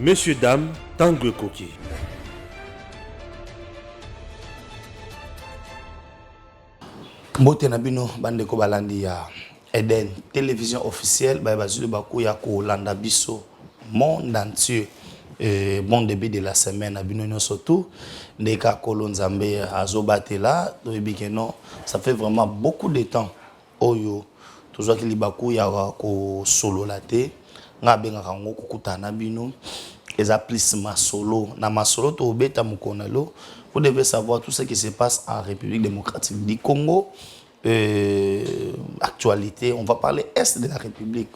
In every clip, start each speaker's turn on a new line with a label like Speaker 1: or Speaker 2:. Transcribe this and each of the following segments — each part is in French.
Speaker 1: Messieurs, dames, Tanguy Koki.
Speaker 2: Mbote na bino bandeko balandi ya Eden télévision officielle ba bazuli baku ya ko landa biso monde entier. Bon début de la semaine à bino surtout ndeka kolonzambe azobatela to ebikeno ça fait vraiment beaucoup de temps oyo toujours ki libaku ya ko solo laté nga benga kango kokutana bino eza plus masolo na masolo to beta mukonalo. Vous devez savoir tout ce qui se passe en République démocratique du Congo. Actualité, on va parler Est de la République.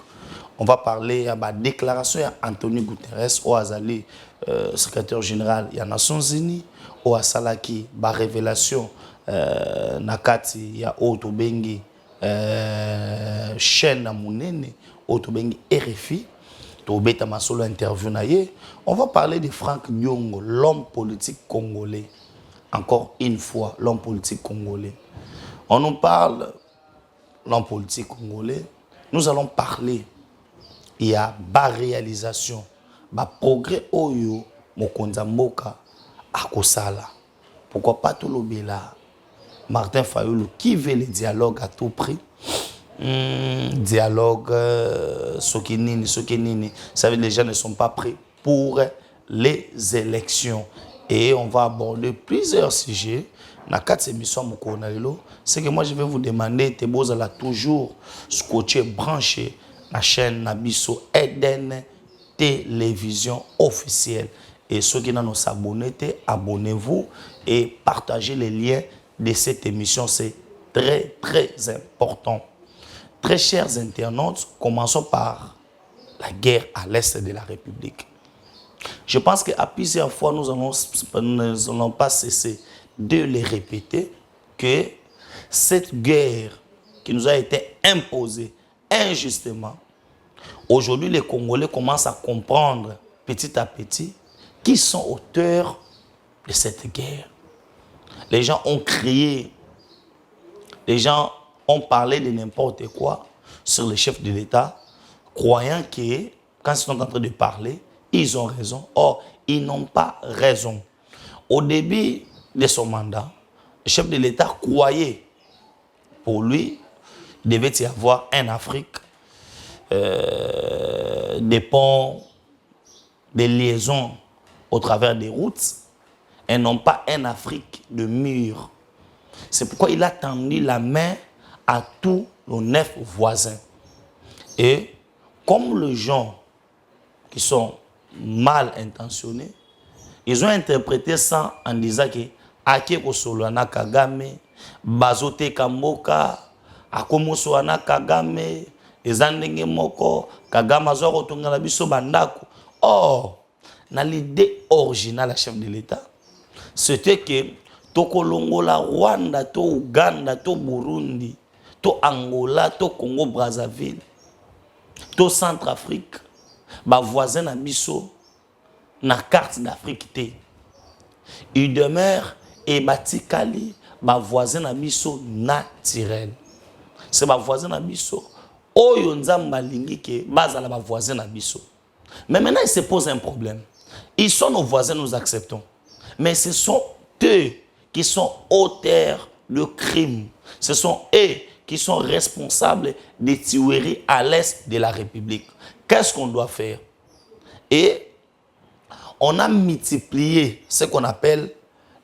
Speaker 2: On va parler de la déclaration d'Antonio Guterres, au Azali, secrétaire général des Nations Unies, au Asalaki, la révélation Nakati, ya Otobengi, chaîne na Mounene, Otobengi RFI. On va parler de Franck Nyongo, l'homme politique congolais. Encore une fois, l'homme politique congolais. On nous parle de l'homme politique congolais. Nous allons parler. Il y a bas réalisation, bas progrès oyo mokonza mboka akosala. Pourquoi pas tout l'obéla? Martin Fayulu qui veut le dialogue à tout prix. Dialogue, sokinini. Ça veut dire que les gens ne sont pas prêts pour les élections. Et on va aborder plusieurs sujets. Dans quatre émissions, c'est que moi je vais vous demander, vous allez toujours scotcher, brancher la chaîne Nabiso Eden télévision officielle. Et ceux qui n'ont pas s'abonner, abonnez-vous et partagez les liens de cette émission. C'est très important. Très chers internautes, commençons par la guerre à l'est de la République. Je pense qu'à plusieurs fois, nous n'allons pas cesser de les répéter que cette guerre qui nous a été imposée injustement, aujourd'hui les Congolais commencent à comprendre petit à petit qui sont auteurs de cette guerre. Les gens ont crié, les gens ont parlé de n'importe quoi sur le chef de l'État, croyant que quand ils sont en train de parler, ils ont raison. Or, ils n'ont pas raison. Au début de son mandat, le chef de l'État croyait, pour lui, il devait y avoir en Afrique des ponts, des liaisons au travers des routes, et non pas en Afrique de murs. C'est pourquoi il a tendu la main à tous nos 9 voisins. Et comme les gens qui sont mal intentionnés, ils ont interprété ça en disant que Ake Kosolana Kagame, Bazote Kamboka, Akomosoana Kagame, Ezandenge Moko, Kagame Azoro Tongana Biso Bandako. Or, dans l'idée originale la chef de l'État, c'était que Tokolongola, Rwanda, to Uganda, to Burundi, to Angola, to Congo Brazzaville, to Centrafrique, ba voisin na biso na carte d'Afrique té. Il demeure et batikali ba voisin na biso naturel. C'est ba voisin na biso oyo nzamba lingi ke bazala ba voisin na biso. Mais maintenant il se pose un problème. Ils sont nos voisins, nous acceptons. Mais ce sont eux qui sont auteurs de crimes. Ce sont eux qui sont responsables des tueries à l'est de la République. Qu'est-ce qu'on doit faire? Et on a multiplié ce qu'on appelle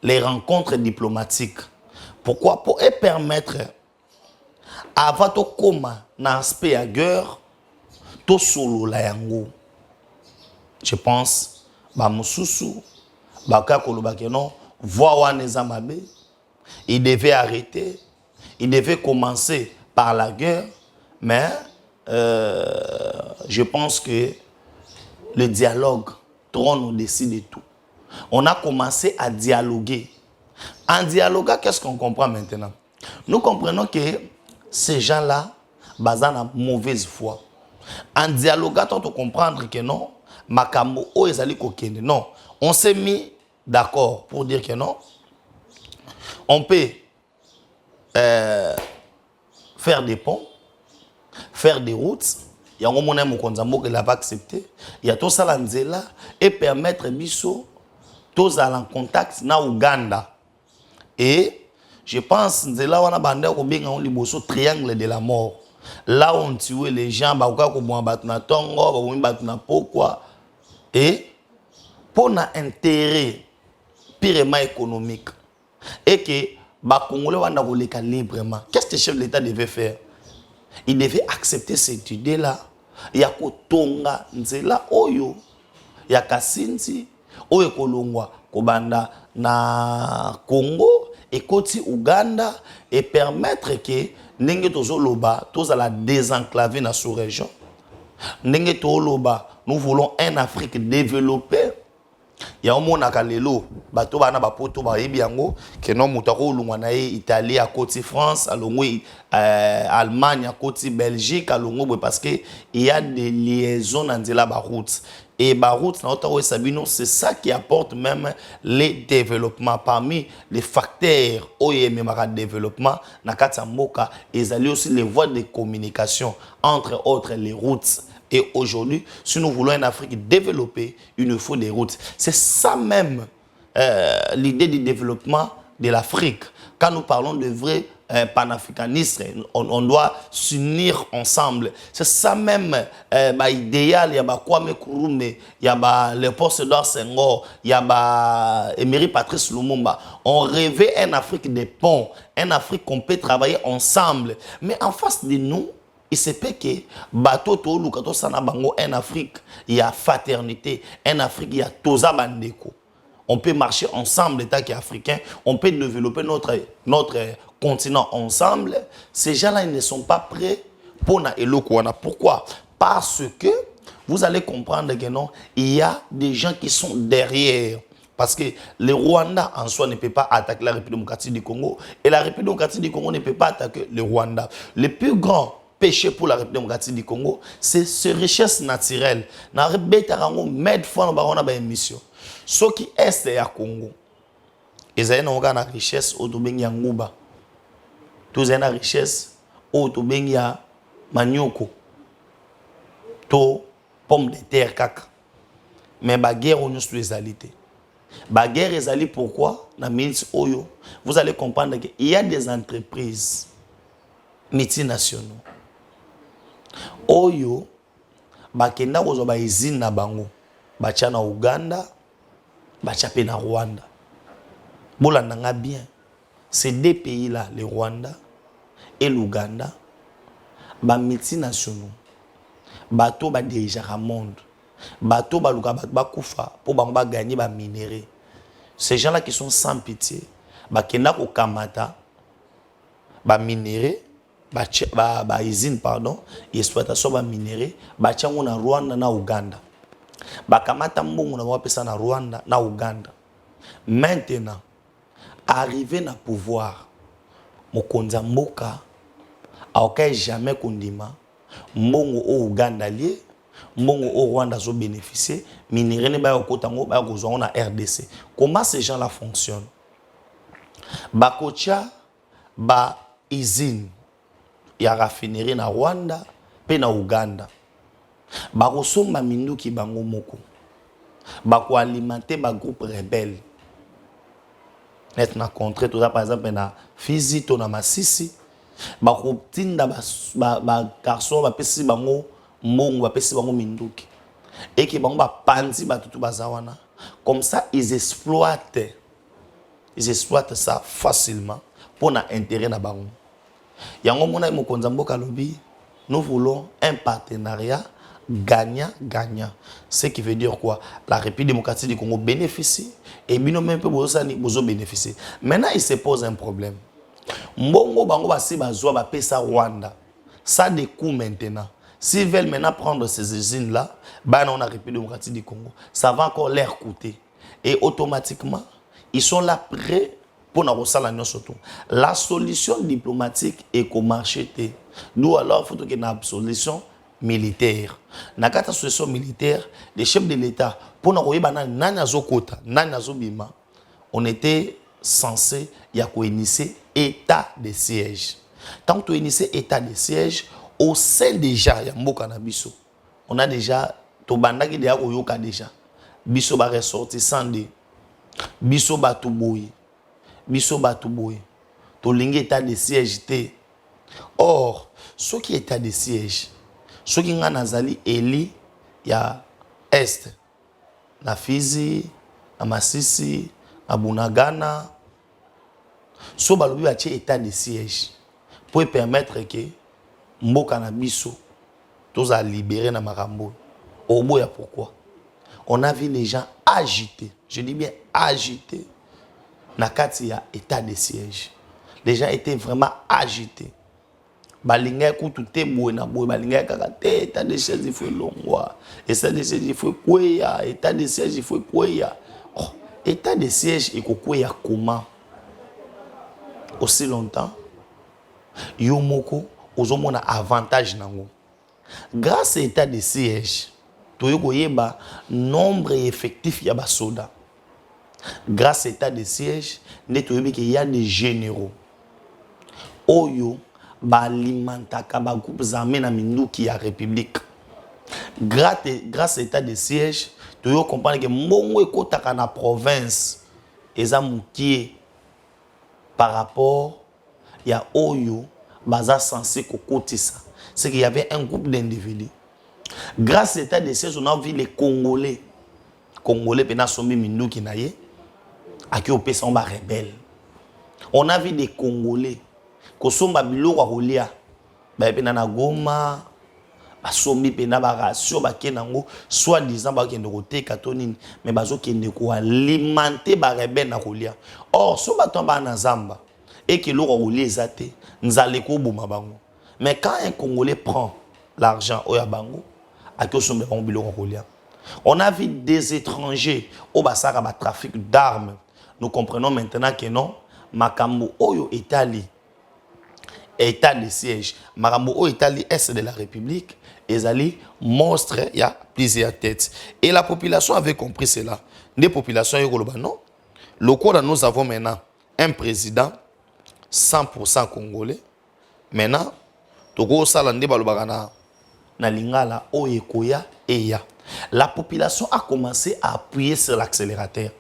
Speaker 2: les rencontres diplomatiques. Pourquoi? Pour permettre à votre coma dans l'aspect à guerre, tout solo la yango. Je pense, bah Moussoussou, bah Kakolobakeno, voir Nezamabe, il devait arrêter, il devait commencer par la guerre, mais je pense que le dialogue trône au-dessus de tout. On a commencé à dialoguer. En dialoguant, qu'est-ce qu'on comprend maintenant? Nous comprenons que ces gens-là, basant la mauvaise foi. En dialoguant, on peut comprendre que non, Makambo, non. On s'est mis d'accord pour dire que non. On peut faire des ponts, faire des routes, Il y a un moment où il n'a pas accepté. Il y a tout ça là et permettre biso tous à en contact na Ouganda. Et je pense que là on a bandé au bien liboso triangle de la mort. Là où on tue les gens, bah ko mo batuna tongo, ba batuna pourquoi et pour un intérêt purement économique et que bah Congolais wanda ko leka librement. Qu'est-ce que le chef de l'État devait faire? Il devait accepter cette idée là. Ya ko tonga nzela oyo ya kasinzi oyo kolongwa kobanda na Congo et koti Uganda et permettre que ndenge tozoloba tozala désenclaver na sous-région ndenge tozoloba nous voulons un Afrique développée. Il y a un monde à Kalelo, bateau bana bapoto ba yebiango que non mutako lungwa na Italie à côté France, à longwe Allemagne à côté Belgique, à longwe parce que il y a des liaisons dans la route et la route na otako sabino c'est ça qui apporte même les développements parmi les facteurs oyeme mara développement na kata mboka et aussi les voies de communication entre autres les routes. Et aujourd'hui, si nous voulons une Afrique développée, il nous faut des routes. C'est ça même l'idée du développement de l'Afrique. Quand nous parlons de vrai panafricanisme, on doit s'unir ensemble. C'est ça même idéal. Il y a Kwame Nkrumah, il y a Léopold Sédar Senghor, il y a Emery Patrice Lumumba. On rêvait une Afrique des ponts, une Afrique qu'on peut travailler ensemble. Mais en face de nous, il se peut que bateau to lukato sana bango en Afrique il y a fraternité, en Afrique il y a toza bandeko. On peut marcher ensemble état qui est africain, on peut développer notre continent ensemble. Ces gens-là ils ne sont pas prêts pour na elokwana. Pourquoi? Parce que vous allez comprendre que non, il y a des gens qui sont derrière. Parce que le Rwanda en soi ne peut pas attaquer la République démocratique du Congo et la République démocratique du Congo ne peut pas attaquer le Rwanda. Le plus grand péché pour la République démocratique du Congo, c'est ces richesses naturelles. Na rebetarango med fois na ba émission. Ce qui est ya Congo. Ils ont une richesse au tobengi nguba. Tous une richesse au tobengi manioko. To pomme de terre kaka. Mais ba guerre on nous les alités. Ba guerre est allée pourquoi na ministre oyo. Vous allez comprendre qu'il y a des entreprises multinationales. Oyo bakenda kozwa ba usine na bango bacha na Uganda bacha pe na Rwanda. Bolanda nga bien ces deux pays là, le Rwanda et l'Ouganda, ba multinationaux bato ba dirigeant monde bato ba luka ba kufa pour bango ba gagner ba minéraux. Ces gens là qui sont sans pitié bakenda ko kamata ba minéraux ba usine pardon exploitation ba minéraux ba tiango na Rwanda na Uganda ba kamata mbongo na wapesa na Rwanda na Uganda. Maintenant arrivé na pouvoir mokonza mboka aokai jamais kondima mbongo au Uganda lié mbongo au Rwanda zo bénéficier minéraux ne ba okotango ba kozwa na RDC. Comment ces gens là fonctionnent? Ba kocha ba usine ya raffinerie na Rwanda pe na Uganda bakosomba minduki bango moko bako alimenter ba groupe rebelle net na contre tout ça par exemple na Fizi to na Masisi bako tinda ba garçon ba pesi bango mbongo ba pesi bango minduki et que bango ba panzi ba tutu bazawana comme ça ils exploitent ça facilement pour na intérêt na bango. Yango mona mokonza mboka lobi, nous voulons un partenariat gagnant-gagnant. Ce qui veut dire quoi? La République démocratique du Congo bénéficie et bino même peu bozo bénéficier. Maintenant il se pose un problème. Mbongo bango basi bazwa ba pesa Rwanda. Ça des coûts maintenant. S'ils veulent maintenant prendre ces usines là, bah non la République démocratique du Congo, ça va encore leur coûter et automatiquement ils sont là prêts pour la solution diplomatique est qu'au marché. Nous alors, il faut qu'il y ait une solution militaire. Dans la solution militaire, les chefs de l'État, pour nous on était censé initier état de siège. Tant que tu initié état de siège, au sein déjà ya mboka na biso on a déjà to bandaki déjà koyoka déjà biso ba ressortissant de biso batu boye to lingi état de siège te. Or ce qui est état de siège ce qui nga nazali eli ya est na Fizi na Masisi na Bunagana so balobi ba tie état de siège pour permettre que mboka na biso tous à libérer na makambo. Au bout, pourquoi? On a vu les gens agités, je dis bien agités. Nakati ya état de siège. Les gens étaient vraiment agités. Balinga kutu te boue na boue, balinga kakate, état de siège il faut longwa. État de siège il faut kweya, état de siège il faut kweya. Oh, état de siège il faut kweya comment? Aussi longtemps, yomoko, ozomona avantage nango. Grâce à l'état de siège, toyokoyeba nombre effectif ya basoda. Grâce à l'état de siège, il y a des généraux. Oyo balimentaka ba groupes armés na minduki ya république. Grâce à l'état de siège, toyo comprendre que mbongo ekotaka na province eza mukie par rapport ya oyo baza censé kokotisa. C'est qu'il y avait un groupe d'individus. Grâce à l'état de siège, on a vu les Congolais. Congolais, pena sombi minduki na ye. Aki opesa on ba rebelle. On a vu des Congolais. Kosomba biloko kolia. Ba pena na Goma. Ba sombi pena ba ratio ba kenango soit disant ba kende kote katonini mais bazo kende ko alimenter ba rebelle na kolia. Or so ba tomba na Zamba et que loko kolia ezate nzale ko boma bango. Mais quand un Congolais prend l'argent au Yabango, on a vu des étrangers au Bassara ba trafic d'armes. Nous comprenons maintenant que non, Makambo Oyo Italie, état de siège, Makambo Oyo Italie est de la République, Ezali monstre, il y a plusieurs têtes. Et la population avait compris cela. Les populations, non. Le quoi nous avons maintenant un président 100% congolais. Maintenant, Togo Salande Balobagana na lingala oyekoya eya. La population a commencé à appuyer sur l'accélérateur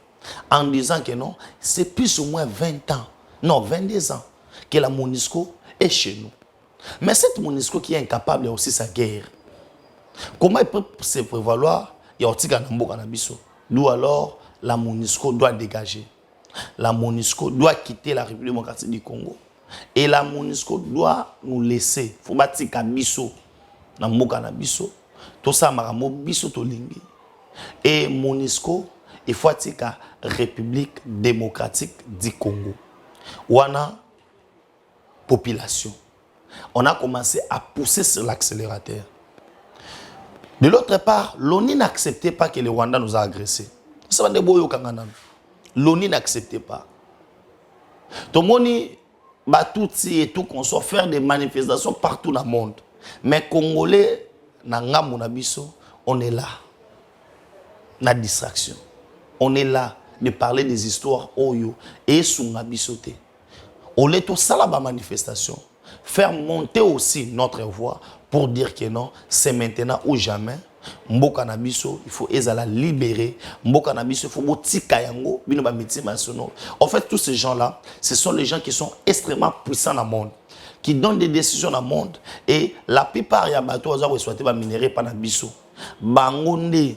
Speaker 2: en disant que non, c'est plus ou moins 20 ans, non 22 ans que la MONUSCO est chez nous. Mais cette MONUSCO qui est incapable a aussi sa guerre. Comment il peut se prévaloir? Il y a aussi un biso. D'où alors la MONUSCO doit dégager. La MONUSCO doit quitter la République démocratique du Congo. Et la MONUSCO doit nous laisser. Il faut bâtir Kabiso. Na mboka na biso. Tout ça, maramo biso to lingi. Et MONUSCO, il faut atika République démocratique du Congo. Wana population. On a commencé à pousser sur l'accélérateur. De l'autre part, l'ONU n'acceptait pas que le Rwanda nous a agressés. Ça va de boyo kangana. L'ONU n'acceptait pas. Tout le monde Batouti et tout qu'on soit faire des manifestations partout dans le monde. Mais Congolais, on est là. La distraction. On est là de parler des histoires Oyo et Sungabisote. On est tout ça la manifestation. Faire monter aussi notre voix pour dire que non, c'est maintenant ou jamais. Mboka na biso, il faut ezala libérer. Mboka na biso, il faut botika yango, bino ba métier nationaux. En fait, tous ces gens-là, ce sont les gens qui sont extrêmement puissants dans le monde, qui donnent des décisions dans le monde. Et la plupart ya bato aza souhaité ba minerai pa na biso. Bangonde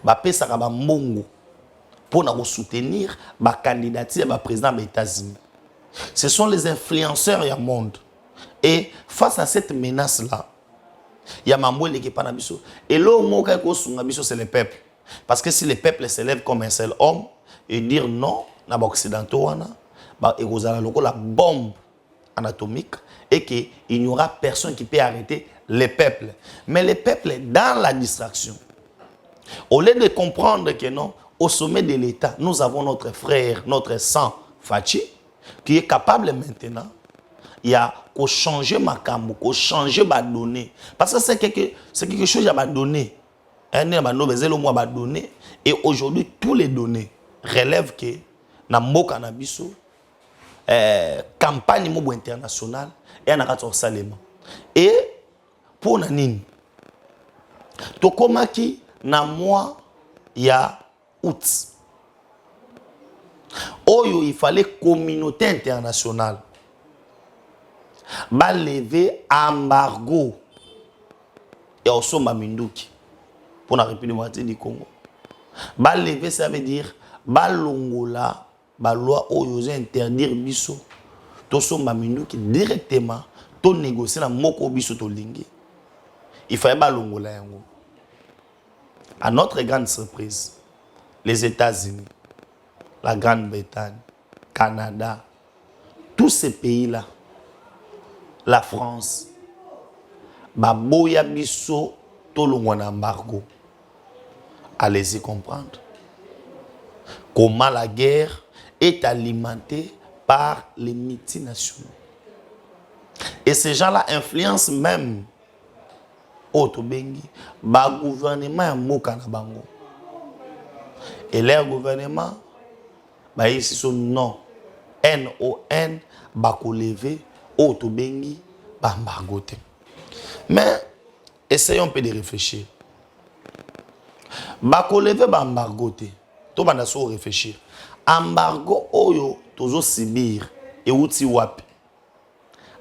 Speaker 2: ba pesa ka ba mbongo pour na soutenir ba candidature ba président des États-Unis. Ce sont les influenceurs ya monde. Et face à cette menace-là, il y a Mamoué qui est pas nabiso. Et l'homme qui c'est le peuple. Parce que si le peuple se lève comme un seul homme et dire non, na occidentaux et vous allez la bombe anatomique et qu'il n'y aura personne qui peut arrêter le peuple. Mais le peuple est dans la distraction. Au lieu de comprendre que non, au sommet de l'État, nous avons notre frère, notre sang, Fachi, qui est capable maintenant. Il y a qu'au changer ma cambo, qu'au changer ma donnée. Parce que c'est quelque chose à ma donner. Et aujourd'hui, tous les données relèvent que na mboka na biso campagne mobo internationale et na kato salema. Et pour nanine, tokomaki na mois ya août. Oyo, il fallait communauté internationale. Ba lever embargo. Et aussi Maminduki. Pour la République démocratique du Congo. Ba lever, ça veut dire ba longola, ba loi oyo interdire biso. Toso Maminduki directement. To négocier na moko biso to lingi. Il fallait ba longola yango. À notre grande surprise, les États-Unis, la Grande-Bretagne, Canada, tous ces pays-là, la France, baboya biso tolongwa na embargo. Allez-y comprendre comment la guerre est alimentée par les multinationaux. Et ces gens-là influencent même Otobengi, ba gouvernement ya moka na bango. Et leur gouvernement, bah ici son nom, NON, ba ko lever Otobengi, ba embargote. Mais essayons un peu de réfléchir. Ba ko lever ba embargote. To banda so réfléchir. Embargo oyo tozo subir et outi wapi.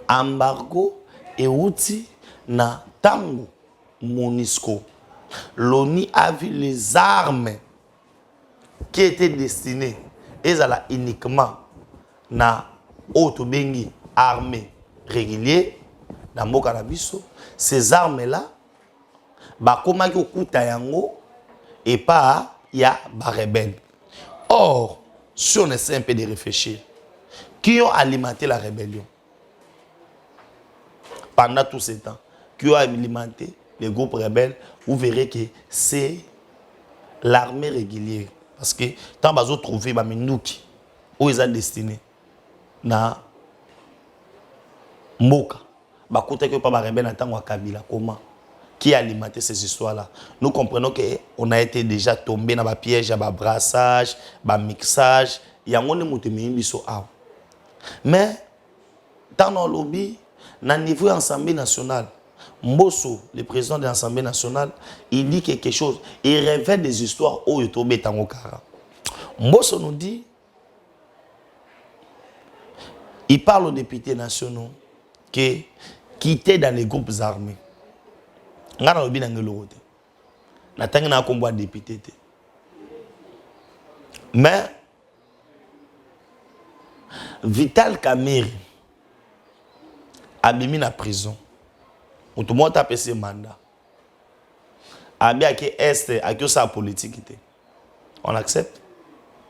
Speaker 2: Embargo et outi na tango MONUSCO. L'ONU a vu les armes qui étaient destinées et là uniquement na Otobengi armée régulière dans Mokanabiso. Ces armes là ba komaki okuta yango et pas ya ba rebelle. Or, si on essaie un peu de réfléchir, qui ont alimenté la rébellion pendant tout ce temps, qui ont alimenté les groupes rebelles, vous verrez que c'est l'armée régulière. Parce que tant que vous trouvez les Minduki, où ils sont destinés, na Moka, bah côté que pas les rebelles n'attendent à Kabila, comment? Qui a alimenté ces histoires-là? Nous comprenons qu'on a été déjà tombé dans le piège, dans le brassage, dans le mixage. Il y a un monde mais dans le lobby, dans le niveau de l'Assemblée nationale, Mbosso, le président de l'Assemblée nationale, il dit quelque chose. Il révèle des histoires où il est tombé dans le cara. Mbosso nous dit, il parle aux députés nationaux qui étaient dans les groupes armés. Nga na lobi na ngelo te. Na tangi na kombo député te. Mais Vital Kamerhe a mis na prison. Tout le monde a passé mandat. Abi à qui est à qui ça politique te. On accepte?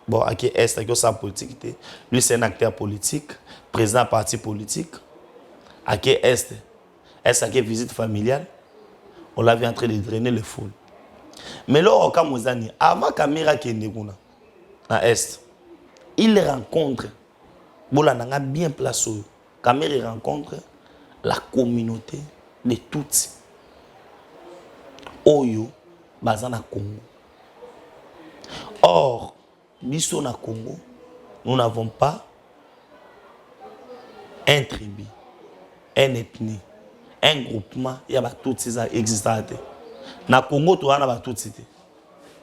Speaker 2: Bon, à qui est à qui ça politique te. Lui c'est un acteur politique, président parti politique. À qui est à qui visite familiale. On l'avait en train de drainer les foules. Mais là, au Kamozani, avant Kamera qui est à Est, il rencontre, Bola bien placé, Kamera rencontre la communauté de Tutsi. Oyo, Bazana Congo. Or, biso na Congo, nous n'avons pas un tribu, un ethnie. Un groupement, il y a tout ça existant. Na Congo, tu as tout ça.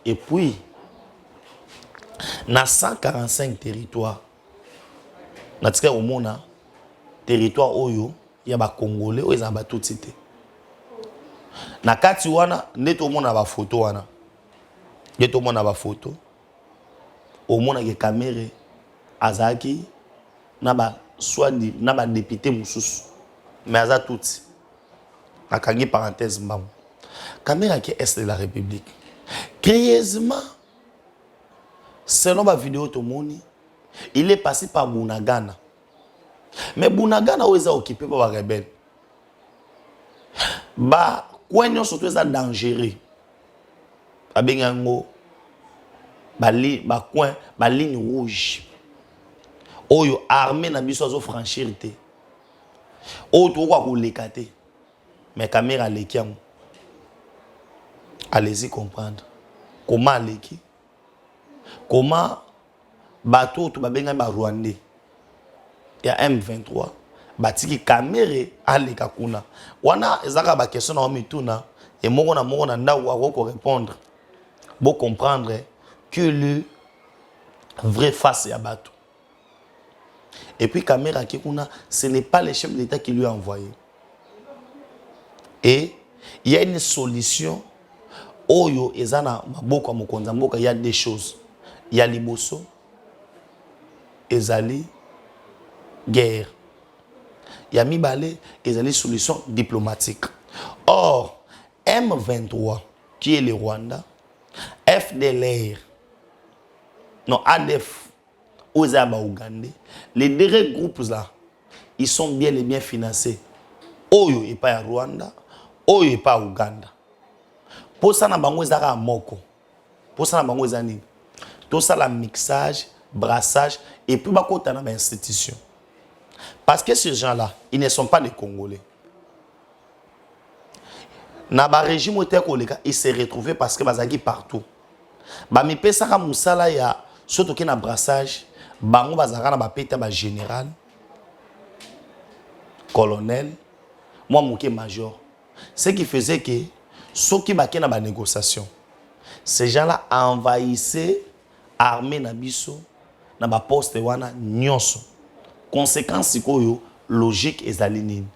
Speaker 2: Et puis, na 145 territoires, na tika au monde, territoire oyo, il y a Congolais, ils ont tout ça. Na kati wana, net au monde a photo wana. Net au monde a photo. Au monde a des caméras, Azaki, na ba soit na ba député moussous, mais aza tout ça. La parenthèse, Kamera qui est de la République. Curieusement, selon ma vidéo, il est passé par Bunagana. Mais Bunagana, où est occupé par les rebelles? Bah, quoi, nous sommes dangereux. Abengango, ba ligne rouge. Oyo armée na biso zo franchir te. O to kwa ko lekate. Mais Kamera leki. Allez-y comprendre. Comment leki? Comment bateau tout babenga ba Rwandais. Il y a M23 batiki kamere aleka kuna wana ezaka ba question na mituna et moko na ndawu ako répondre pour comprendre que le vrai face ya bato. Et puis caméra qui kuna, ce n'est pas le chef de l'État qui lui a envoyé. Et il y a une solution. Oyo ezana maboko mokonza mboka, il y a des choses. Il y a liboso, ezali guerre. Il y a mibale, ezali solution diplomatique. Or, M23 qui est le Rwanda, FDLR, non ADF, Ozaba Ougandais, les deux groupes là, ils sont bien et bien financés. Oyo et pas Rwanda, Oyo et pas Ouganda. Pour ça, na bango ezaka moko. Pour ça, na bango ezani. Tout ça, la mixage, brassage, et puis bako tana ba institution. Parce que ces gens-là, ils ne sont pas des Congolais. Na ba régime ote koleka, ils se retrouvent parce que bazaki partout. Ba mi pesa ka musala ya surtout que na brassage, bango bazaka na ba peta ba général, colonel, moi mouké major. Ce qui faisait que ceux qui baké na ba négociation, ces gens-là envahissaient l'armée nabiso na ba poste wana nyonso. Conséquence sikoyo logique ezali nini?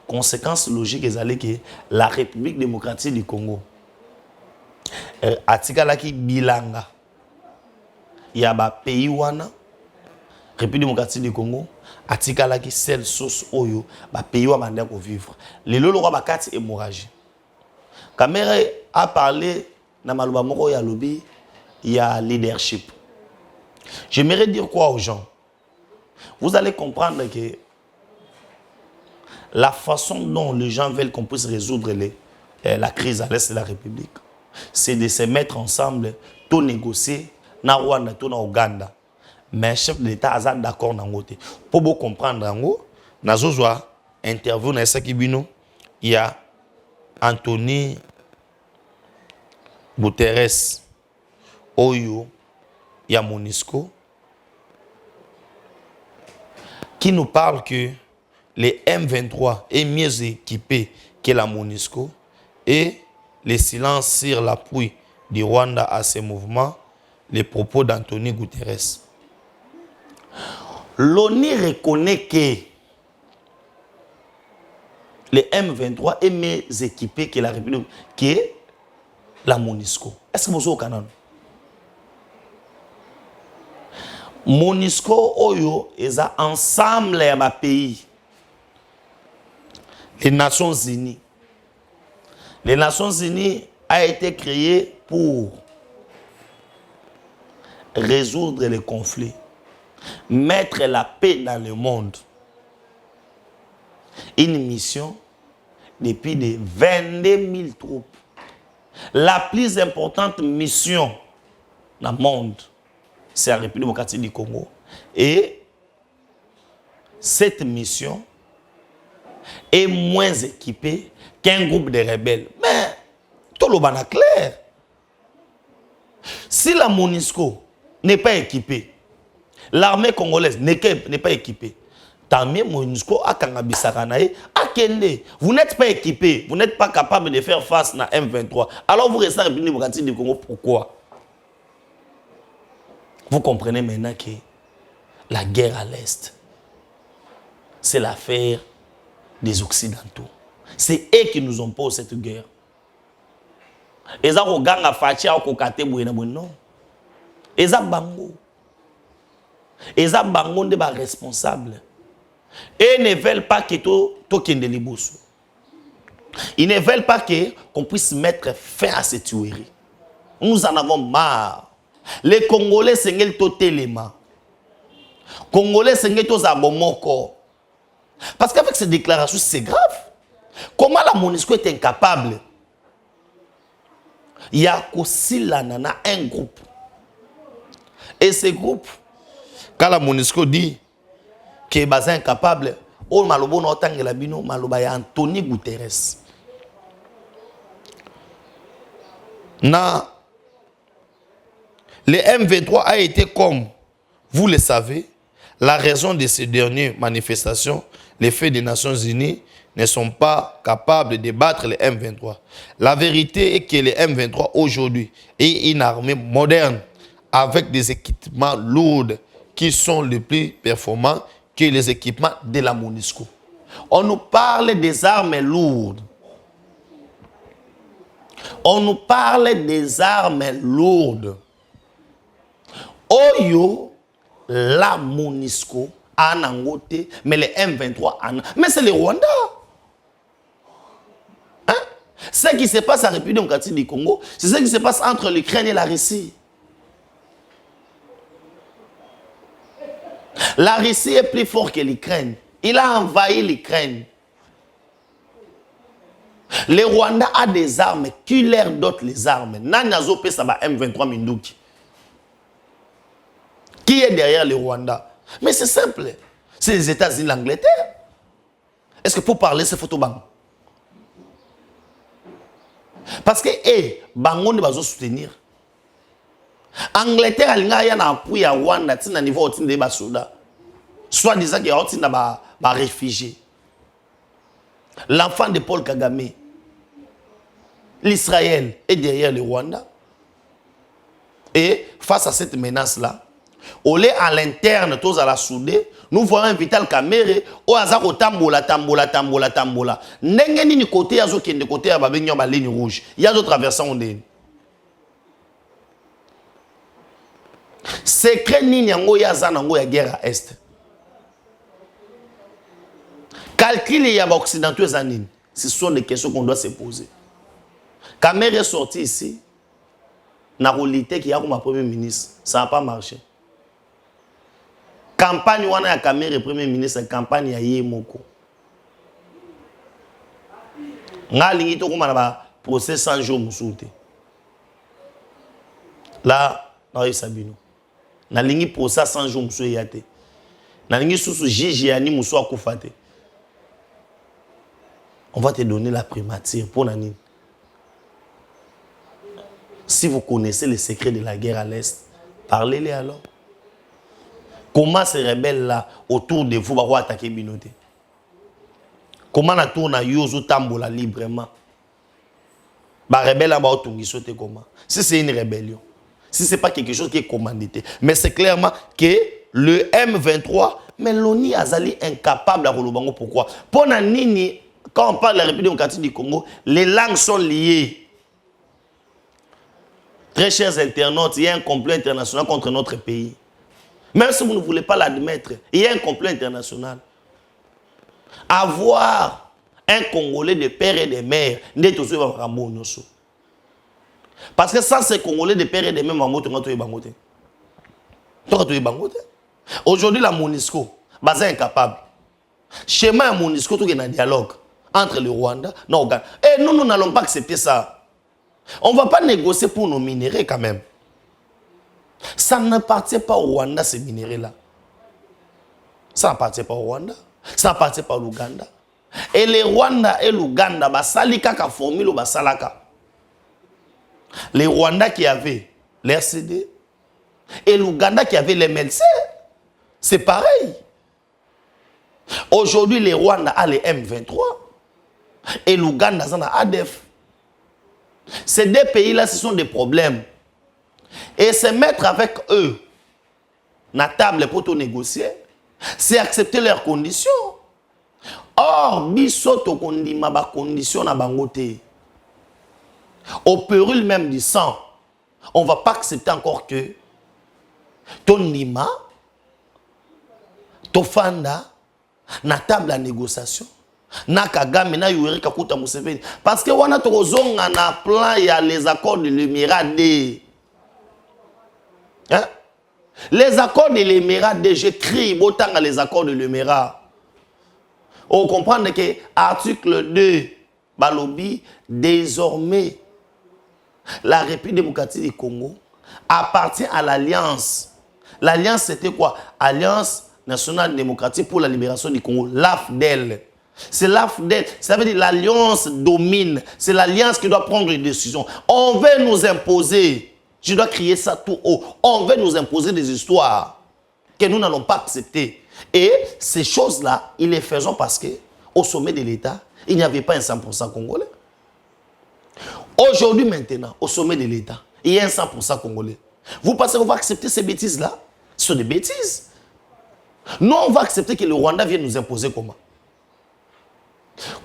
Speaker 2: Conséquence logique ezali que la République démocratique du Congo atikalaki bilanga ya ba pays wana. République démocratique du Congo atikalaki seule source oyo ba pays wa manda ko vivre. Lelo lo ba kati hémorragie. Kamera a parlé na maloba moko ya lobby, il y a leadership. J'aimerais dire quoi aux gens? Vous allez comprendre que la façon dont les gens veulent qu'on puisse résoudre la crise à l'est de la République, c'est de se mettre ensemble, tout négocier, na Rwanda, tout na Ouganda. Mais le chef de l'État a d'accord dans côté. Pour vous comprendre, dans interview dans Sakibino, il y a Anthony Guterres, Oyo, il y a Monisco, qui nous parle que les M23 est mieux équipé que la MONUSCO et le silence sur l'appui du Rwanda à ces mouvements, les propos d'Anthony Guterres. L'ONU reconnaît que les M23 est mieux équipé que la République, que la MONUSCO. Est-ce que vous êtes au Canada? MONUSCO oyo eza ensemble ya ba pays. Les Nations Unies. Les Nations Unies a été créé pour résoudre les conflits, mettre la paix dans le monde. Une mission depuis de 22 000 troupes. La plus importante mission dans le monde, c'est la République démocratique du Congo. Et cette mission est moins équipée qu'un groupe de rebelles. Mais tout le monde est clair. Si la MONUSCO n'est pas équipée, l'armée congolaise n'est pas équipée, tant mieux MONUSCO a Kangabisakanae, a Kende. Vous n'êtes pas équipé, vous n'êtes pas capable de faire face à M23. Alors vous restez à la République démocratique du Congo. Pourquoi? Vous comprenez maintenant que la guerre à l'Est, c'est l'affaire des Occidentaux. C'est eux qui nous ont posé cette guerre. Et ça, on a fait non. Et ça, bango. Et ça, bango de responsables. Et ils ne veulent pas que tout kende liboso. Ils ne veulent pas qu'on puisse mettre fin à cette tuerie. Nous en avons marre. Les Congolais sont tous téléma. Congolais sont tous abomoko. Parce qu'avec ces déclarations, c'est grave. Comment la MONUSCO est incapable? Il y a aussi là un groupe. Et ce groupe, quand la MONUSCO dit qu'il est incapable, on m'a le Anthony Guterres. Le M23 a été, comme vous le savez, la raison de ces dernières manifestations, les faits des Nations Unies ne sont pas capables de battre les M23. La vérité est que les M23 aujourd'hui est une armée moderne avec des équipements lourds qui sont les plus performants que les équipements de la MONUSCO. On nous parle des armes lourdes. On nous parle des armes lourdes. Oyo, la MONUSCO, Anangote, mais les M23, mais c'est le Rwanda. Hein? Ce qui se passe à la République démocratique du Congo, c'est ce qui se passe entre l'Ukraine et la Russie. La Russie est plus forte que l'Ukraine. Il a envahi l'Ukraine. Le Rwanda a des armes. Qui leur dote les armes? Nanyazo Pesaba M23 Minduki. Qui est derrière le Rwanda? Mais c'est simple. C'est les États-Unis, l'Angleterre. Est-ce que pour parler, c'est photobang? Parce que, bango ne va pas soutenir. Angleterre, elle a un appui à Rwanda, à niveau de basoda. Soit disant qu'il y a un réfugié. L'enfant de Paul Kagame. L'Israël est derrière le Rwanda. Et face à cette menace-là, au lieu à l'interne, tous à la soudée, nous voyons un Vital Kamerhe, au hasard au tambola. N'engeni ni côté, yazo qui est côté à la ligne rouge. Il y a d'autres traversants. Secret ni nyango ya zanango ya guerre à Est. Calcul et occidentaux et anines. Ce sont des questions qu'on doit se poser. Kamerhe est sorti ici. Na réalité qui a comme premier ministre, ça n'a pas marché. Campagne wana ya Kamerhe premier ministre, campagne ya Yemoko. Nga lingi to kuma na ba procès 100 jours musuté. Là, na Sabino. Na lingi procès 100 jours musué yate. Na lingi susu juge ya ni musu akufate. On va te donner la primature pour Nani. Si vous connaissez les secrets de la guerre à l'Est, parlez-les alors. Comment ces rebelles-là, autour de vous, vont attaquer Binoté? Comment la tourne à Yozo Tambola librement? Les rebelles vont sauter comment? Si c'est une rébellion, si ce n'est pas quelque chose qui est commandité, mais c'est clairement que le M23, mais l'ONU Azali incapable à Rolobango. Pourquoi? Pour Nini, quand on parle de la République démocratique du Congo, les langues sont liées. Très chers internautes, il y a un complot international contre notre pays. Même si vous ne voulez pas l'admettre, il y a un complot international. Avoir un Congolais de père et de mère, parce que sans ces Congolais de père et de mère, aujourd'hui, la MONUSCO, est incapable. Schéma à MONUSCO, il y a un dialogue entre le Rwanda et l'Ouganda. Et nous n'allons pas accepter ça. On ne va pas négocier pour nos minéraux quand même. Ça n'appartient pas au Rwanda, ces minéraux-là. Ça n'appartient pas au Rwanda. Ça n'appartient pas à l'Ouganda. Et les Rwanda et l'Ouganda, basalika ka formule ou basalaka. Les Rwanda qui avaient l'RCD et l'Ouganda qui avait les MLC, c'est pareil. Aujourd'hui, les Rwanda a les M23 et l'Ouganda a ADF. Ces deux pays-là, ce sont des problèmes. Et se mettre avec eux, na table pour tout négocier, c'est accepter leurs conditions. Or, bisoto kondima ba condition na bangote. Au péril même du sang, on ne va pas accepter encore que ton nima, ton fanda, na table à négociation. Na Kagame na Yoweri Kaguta Museveni parce que wana tokozonga na plan ya les accords de l'Émirat D. Hein? Les accords de l'Émirat D, j'écris autant les accords de l'Émirat. On comprend que article 2 balobi désormais la République démocratique du Congo appartient à l'Alliance. L'Alliance c'était quoi? Alliance nationale démocratique pour la libération du Congo, l'AFDEL. C'est l'AFDEL, ça veut dire l'alliance domine, c'est l'alliance qui doit prendre une décision. On veut nous imposer, je dois crier ça tout haut, on veut nous imposer des histoires que nous n'allons pas accepter. Et ces choses-là, ils les faisons parce qu'au sommet de l'État, il n'y avait pas un 100% congolais. Aujourd'hui, maintenant, au sommet de l'État, il y a un 100% congolais. Vous pensez qu'on va accepter ces bêtises-là? Ce sont des bêtises. Nous, on va accepter que le Rwanda vienne nous imposer comment?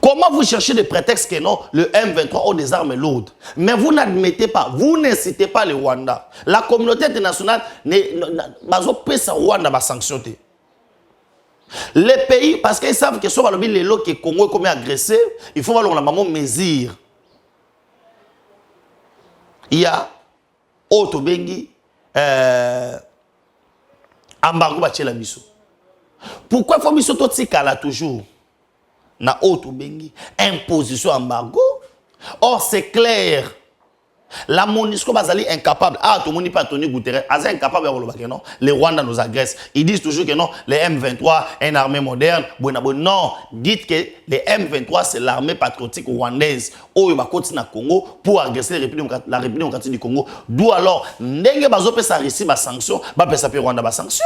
Speaker 2: Comment vous cherchez des prétextes que non, le M23 a des armes lourdes? Mais vous n'admettez pas, vous n'incitez pas le Rwanda. La communauté internationale n'a Rwanda va sanctionner. Les pays, parce qu'ils savent que soit les lots que le Congo est comme agressé, il faut voir la maman mesure. Il y a Oto Bengi, embargo Bachela Miso. Pourquoi il faut Miso Totikala toujours? Na Oto Bengi, imposition embargo. Or, c'est clair. La MONUSCO est incapable. Ah, tout le monde n'est pas Tony Guterres. Est incapable de non. Les Rwandais nous agressent. Ils disent toujours que non, les M23, une armée moderne. Non, dites que les M23, c'est l'armée patriotique rwandaise. Oh, il va continuer au Congo pour agresser la République démocratique du Congo. D'où alors, n'engue bazo pe sa récit ba sanction, ba pe sa pe Rwanda ba sanction.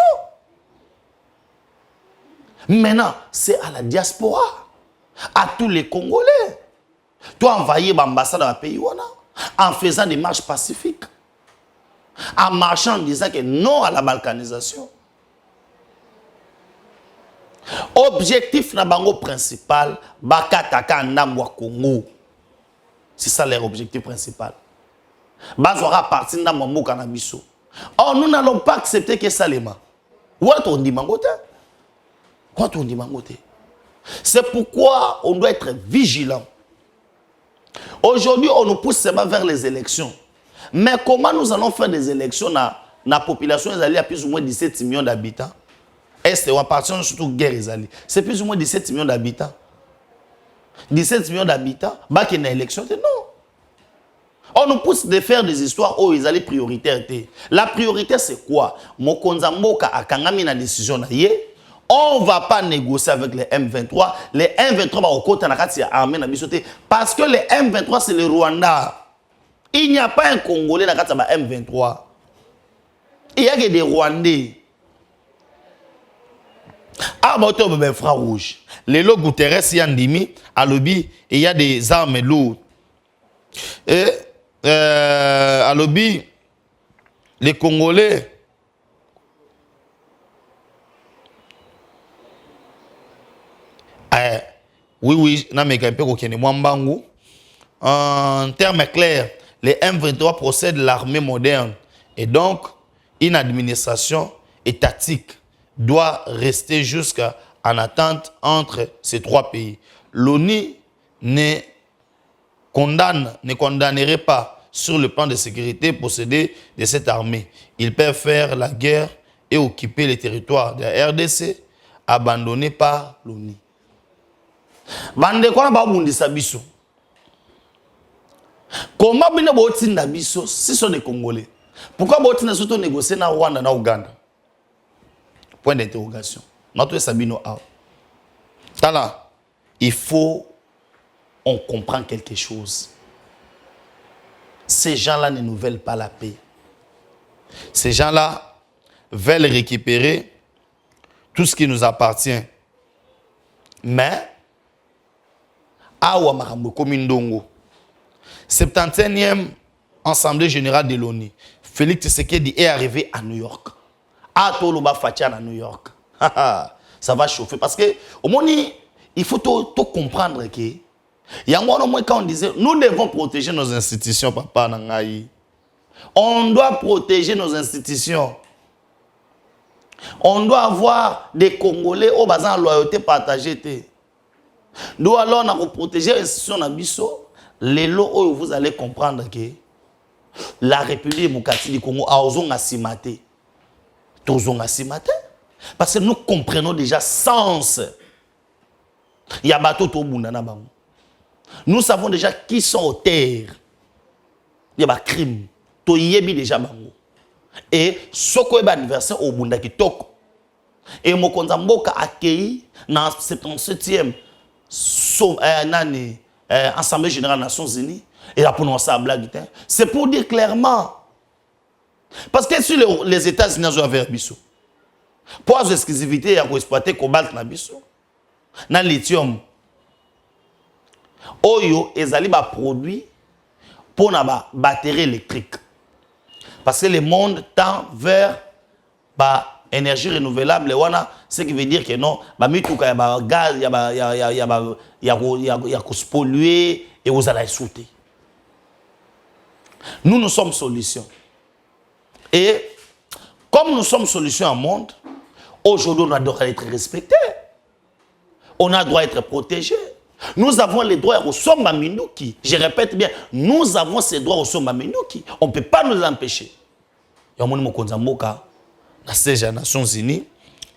Speaker 2: Maintenant, c'est à la diaspora, à tous les Congolais. Toi, envahir l'ambassade dans le pays, en faisant des marches pacifiques, en marchant en disant que non à la balkanisation. Objectif na bango principal, bakataka ndamwa Congo. C'est ça leur objectif principal. Bazora partir ndamwa mboka na biso. Or nous n'allons pas accepter que ça les mains. What on dit mangote? What on dit mangote? C'est pourquoi on doit être vigilant. Aujourd'hui, on nous pousse seulement vers les élections. Mais comment nous allons faire des élections dans la population? Il y a plus ou moins 17 millions d'habitants. Est-ce qu'on appartient surtout guerre? C'est plus ou moins 17 millions d'habitants. 17 millions d'habitants, bah qu'il y a une élection, non. On nous pousse de faire des histoires où ils allaient prioritaire. La priorité, c'est quoi? Mokonza Mboka a kangami na décision na yé. On ne va pas négocier avec les M23. Les M23 vont au côté de l'armée parce que les M23, c'est le Rwanda. Il n'y a pas un Congolais dans le M23. Il y a que des Rwandais. Ah, bah, tu as un frère rouge. Les lots Guterres, il y a un demi, à lobby, il y a des armes lourdes. Et à lobby, les Congolais. Oui, en termes clairs, les M23 procèdent de l'armée moderne et donc une administration étatique doit rester jusqu'à en attente entre ces trois pays. L'ONU ne condamnerait pas sur le plan de sécurité posséder de cette armée. Ils peuvent faire la guerre et occuper les territoires de la RDC abandonnés par l'ONU. Bande quoi ba bundisa biso. Comment bino botinda biso si sont des Congolais? Pourquoi botinda surtout négocier na Rwanda na Uganda? Point d'interrogation. Notre Sabino a. Tala, il faut on comprend quelque chose. Ces gens-là ne nous veulent pas la paix. Ces gens-là veulent récupérer tout ce qui nous appartient. Mais Awa Makambo Komindongo, 71e Assemblée Générale de l'ONU, Félix Tshisekedi est arrivé à New York. À Toloba Fatian à New York. Ça va chauffer. Parce que, au moins, il faut tout comprendre que, il y a un moment quand on disait, nous devons protéger nos institutions, papa Nangaï. On doit protéger nos institutions. On doit avoir des Congolais au bazar loyauté partagée. Nous allons protéger les institutions d'Abisso. Les lots où vous allez comprendre que la République démocratique du Congo a osé assimater. Parce que nous comprenons déjà sens. Il y a bateau tout le monde. Nous savons déjà qui sont aux terres. Il y a des crimes. To yebi déjà bango. Et ce qui est anniversaire au Bunda qui toque. Et Mokonza Mboka accueilli dans le 77e Assemblée Générale des Nations Unies. Et là pour nous ça blague. C'est pour dire clairement. Parce que sur les États-Unis ont un Bissau. Pour l'exclusivité, il y a exploiter cobalt na biso, na lithium. Oyo ezali ba produit pour na ba batterie électrique. Parce que le monde tend vers ba énergie renouvelable, ce qui veut dire que non, ba mituka ya ba gaz, ya ko polluer et vous allez sauter. Nous sommes solution. Et comme nous sommes solution au monde, aujourd'hui on a droit d'être respecté. On a droit d'être protégé. Nous avons les droits au Somba Minuki. Je répète bien, nous avons ces droits au Somba Minuki. On ne peut pas nous empêcher. Il y a un siège des Nations Unies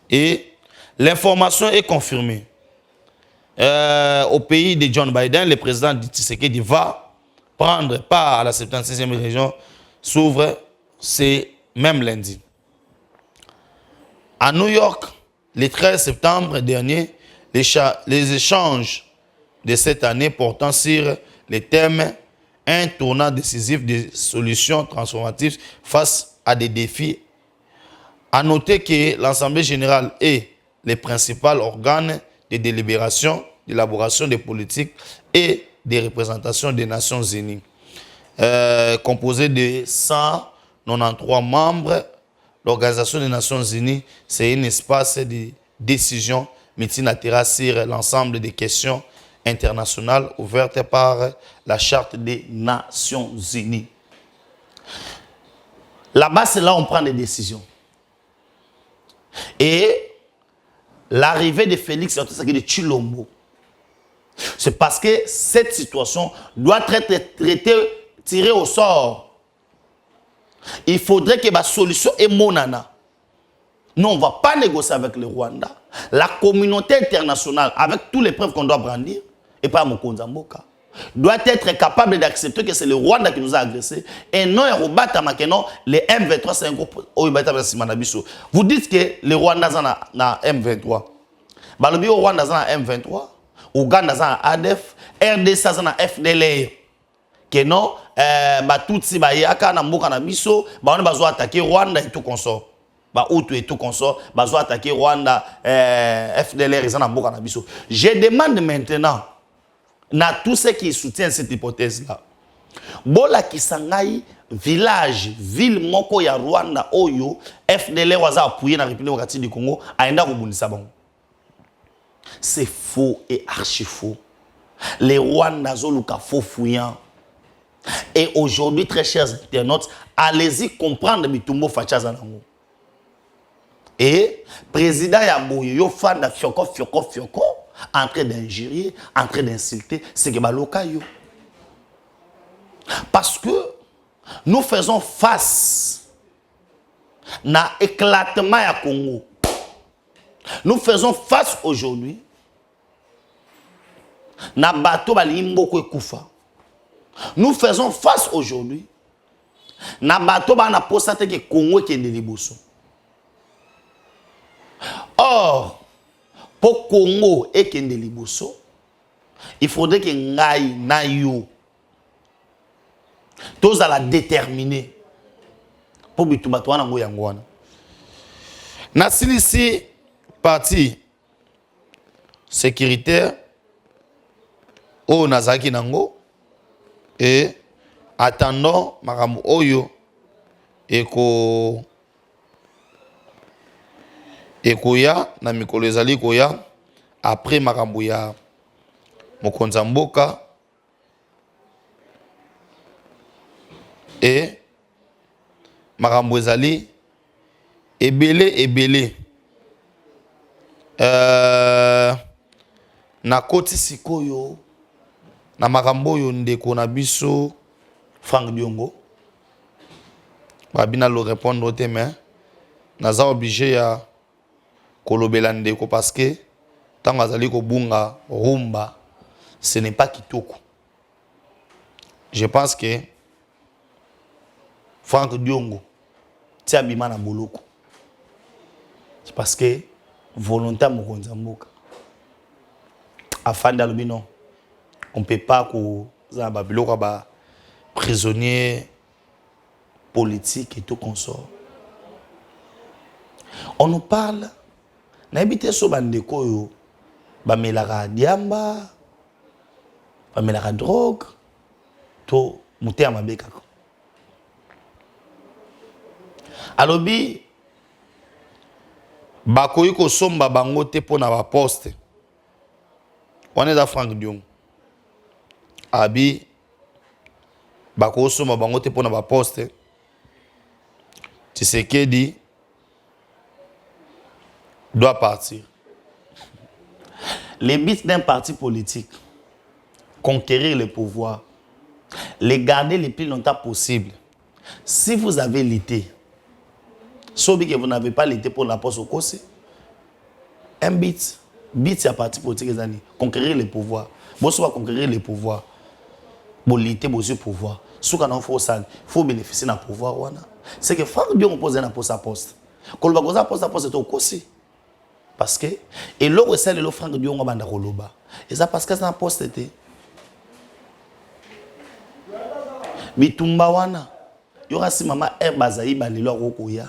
Speaker 2: et l'information est confirmée. Au pays de John Biden, le président Tshisekedi va prendre part à la 76e région s'ouvre ce même lundi. À New York, le 13 septembre dernier, les échanges de cette année portant sur les thèmes un tournant décisif des solutions transformatives face à des défis. À noter que l'Assemblée générale est le principal organe de délibération, d'élaboration des politiques et de représentation des Nations Unies. Composée de 193 membres, l'Organisation des Nations Unies, c'est un espace de décision multilatérale sur l'ensemble des questions internationales ouvertes par la Charte des Nations Unies. Là-bas, c'est là où on prend des décisions. Et l'arrivée de Félix de Tshilombo, c'est parce que cette situation doit être traitée, tirée au sort. Il faudrait que la solution est monana. Non, on ne va pas négocier avec le Rwanda. La communauté internationale, avec tous les preuves qu'on doit brandir, et pas Mokonza Mboka, doit être capable d'accepter que c'est le Rwanda qui nous a agressés. Et non, les M23, c'est un groupe. Vous dites que le Rwanda na M23. Le Rwanda na M23, Ouganda na ADF, RDC na FDLR. Que non, Batutsi Bayaka na Mboka na biso, on va attaquer Rwanda et tout consort. Outu et tout consort, bazo attaquer Rwanda, FDLR et na Mboka na biso. Je demande maintenant na tous ceux qui soutiennent cette hypothèse-là. Bola Kisangai, village, ville moko ya Rwanda, Oyo, FDLR waza appuyé na République démocratique du Congo, aenda kubundisa bango. C'est faux et archi faux. Les Rwandais zoluka faux fouillant. Et aujourd'hui, très chers internautes, allez-y comprendre Mitumbo Fachaza nango. Et président Yaboyo, yo fanda fioko, en train d'injurier, en train d'insulter, c'est que baloka yo. Parce que nous faisons face à l'éclatement à Congo. Nous faisons face aujourd'hui à bateau balimbo kufa. Nous faisons face aujourd'hui à bateau na posate que Congo qui est de liboso. Or, pour Congo et Kende Liboso, il faudrait que Ngai na yo tous à la déterminer pour bitubato na ngo yangwana. Na silisi parti sécuritaire au Nazaki nango et attendant makambo oyo ekoya na mikolo ezali koya après makambo ya Mokonza Mboka et makambo ezali ebele na koti sikoyo na makambo yo ndeko na biso Frank Diongo babina lo répondre te mais naza obligé ya kolobela ndeko parce que tant azali ko bunga rumba ce n'est pas kitoko. Je pense que Frank Diongo tia bima na boloko. C'est parce que volonté Mokonza Mboka afin d'albino on peut pas ko za ba biloko ba prisonnier politique et tout consort. On nous parle, n'habitez sur bandeko yo, bamelaka diamba, bamelaka drogue, to muté amabeka. Alobi, bakoyi ko somba bango te po na ba poste. On est à Franck Dion. Abi, bakoyi somba bango te po na ba poste. Tshisekedi doit partir. Les buts d'un parti politique, conquérir le pouvoir, les garder le plus longtemps possible. Si vous avez l'été, sauf que vous n'avez pas l'été pour la poste au Kossi, un but, c'est un parti politique, conquérir le pouvoir. Bon, soit conquérir le pouvoir, bon, l'été, bon, le pouvoir. Si vous il faut bénéficier d'un pouvoir. C'est que Franck Dion pose un poste à poste. Quand on va poste à poste, c'est au Kossi. Parce que, et l'autre, c'est le Franck Dion va banda koloba. Et ça parce que c'est un poste été. Bitumba wana, y aura si maman est bazaï balilo rokoya.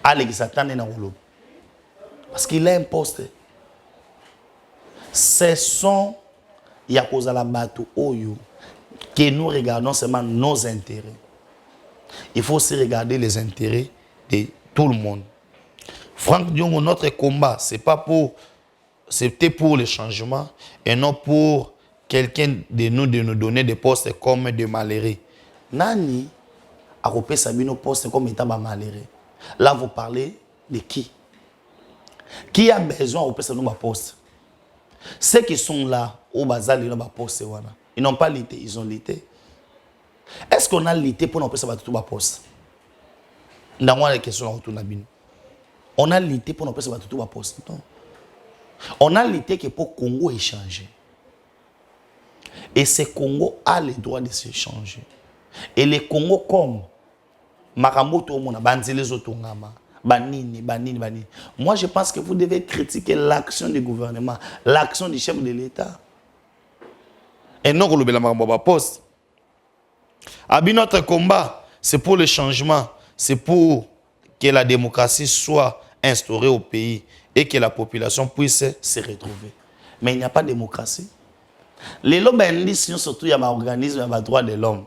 Speaker 2: Allez qui s'attendent na koloba. Parce qu'il a un poste. Ce sont yakozala bato oyo que nous regardons seulement nos intérêts. Il faut aussi regarder les intérêts de tout le monde. Franck Diongo, notre combat, c'était pour le changement et non pour quelqu'un de nous donner des postes comme des malheureux. Nani a repéré Sabino postes comme étant malheureux. Là, vous parlez de qui? Qui a besoin de repérer Sabino postes? Ceux qui sont là, au bazar, ils n'ont pas postes. Ils n'ont pas l'été, ils ont l'été. Est-ce qu'on a l'été pour nous repérer Sabino postes? Dans moi, la question est retournée. On a l'été pour nous faire tout le poste. Non. On a l'été qui est pour Congo échanger. Et ce Congo a le droit de s'échanger. Et les Congo comme Maramoto Mona, Banzele Otongama, Banini. Moi, je pense que vous devez critiquer l'action du gouvernement, l'action du chef de l'État. Et non, le Maramboba poste. Abi, notre combat, c'est pour le changement, c'est pour que la démocratie soit instaurée au pays et que la population puisse se retrouver. Mais il n'y a pas de démocratie. Les lobes surtout il y a un organisme, il y a droit de l'homme.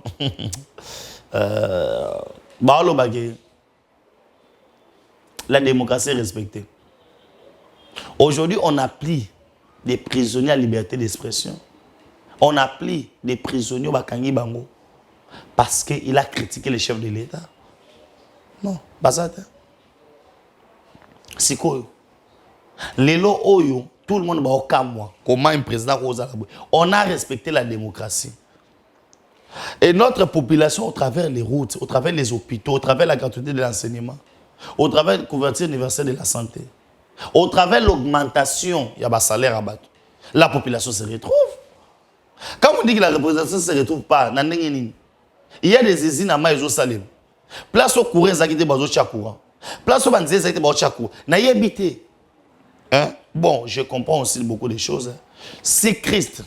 Speaker 2: La démocratie est respectée. Aujourd'hui, on a pris des prisonniers à liberté d'expression. On a pris des prisonniers au Bakangi Bango parce qu'il a critiqué le chef de l'État. Non, pas ça. C'est quoi? Lelo Oyo, tout le monde va au Kamwa. Comment un président on a respecté la démocratie. Et notre population, au travers les routes, au travers les hôpitaux, au travers la gratuité de l'enseignement, au travers la couverture universelle de la santé, au travers l'augmentation, il y a un salaire à battre. La population se retrouve. Quand on dit que la représentation ne se retrouve pas, il y a des usines à Maïzo Salim. Place au courant, ça qui est bazo courant. Place au banzé, ça qui est bazo courant. N'a y habité. Hein? Bon, je comprends aussi beaucoup de choses. Hein. C'est Christ.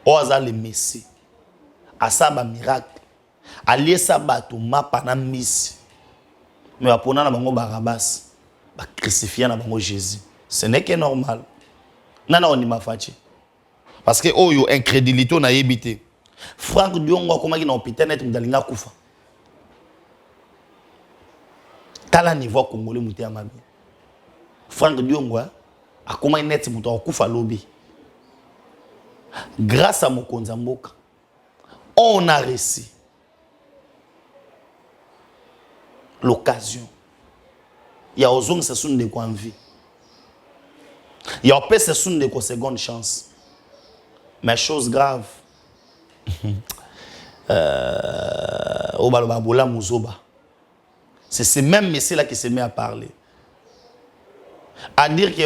Speaker 2: Au hasard le Messie. À ça, un miracle. Allié ça, batuma pendant Messie. Mais pour nous, on a Barabas. Crucifié na Jésus. Ce n'est que normal. Nana on m'a fatigué. Parce que oh yo incrédulité on a habité. Franck Diongo comment il na hôpital net mdalinga kufa. Tala niveau congolais muté amabi. Franck Diongo a comment net muto kufa lobby. Grâce à Mokonza Mboka, on a réussi l'occasion. Il y a aux hommes qui sont de quoi en vie. Il y a des personnes qui sont de seconde chance. Mais chose grave. C'est ce même messieurs là qui se met à parler. À dire que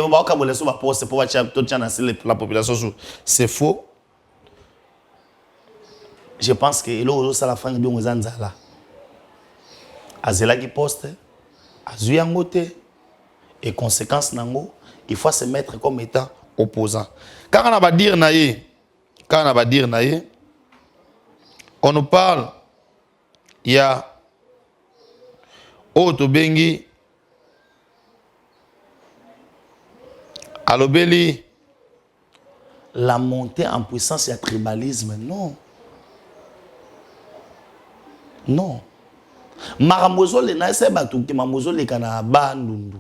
Speaker 2: la population, c'est faux. Je pense que c'est la fin de l'Ozanzala. Azela qui poste, Azuyangote, et conséquence nango, il faut se mettre comme étant opposant. Quand on va dire naïe, on nous parle, il y a
Speaker 3: Oto bengi alobeli
Speaker 2: la montée en puissance et tribalisme, non. Non. Maramozo le na ese batuki mamozo le kana bandundu.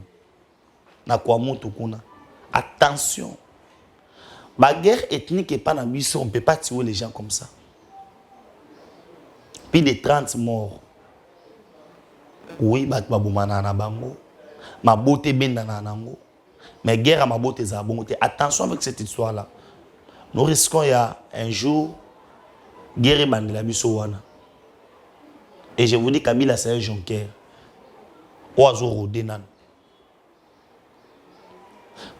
Speaker 2: Na kwa moto kuna. Attention. La guerre ethnique est pas dans biso, on peut pas tuer les gens comme ça. Plus de 30 morts. Oui, bat babumana na bango. Ma beauté benda na nango. Mais guerre à ma beauté za bongo. Attention avec cette histoire là. Nous risquons il y a un jour guerre bandela biso wana. Et je vous dis Kabila c'est un jonqueur. Oazo rodenan.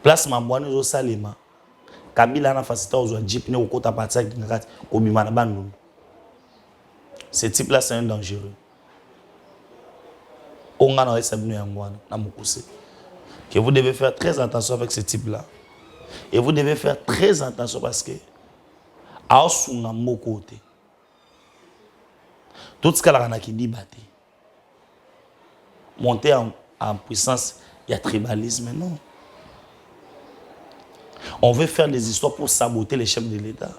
Speaker 2: Place mambwane zo salema. Kabila na facilité aux jeep ne okota partir ngati ko bimana bandu. Ce type là c'est un dangereux. On a que vous devez faire très attention avec ce type là. Et vous devez faire très attention parce que à mon côté tout ce qu'elle a qui dit batté monter en puissance, il y a tribalisme, non. On veut faire des histoires pour saboter les chefs de l'État.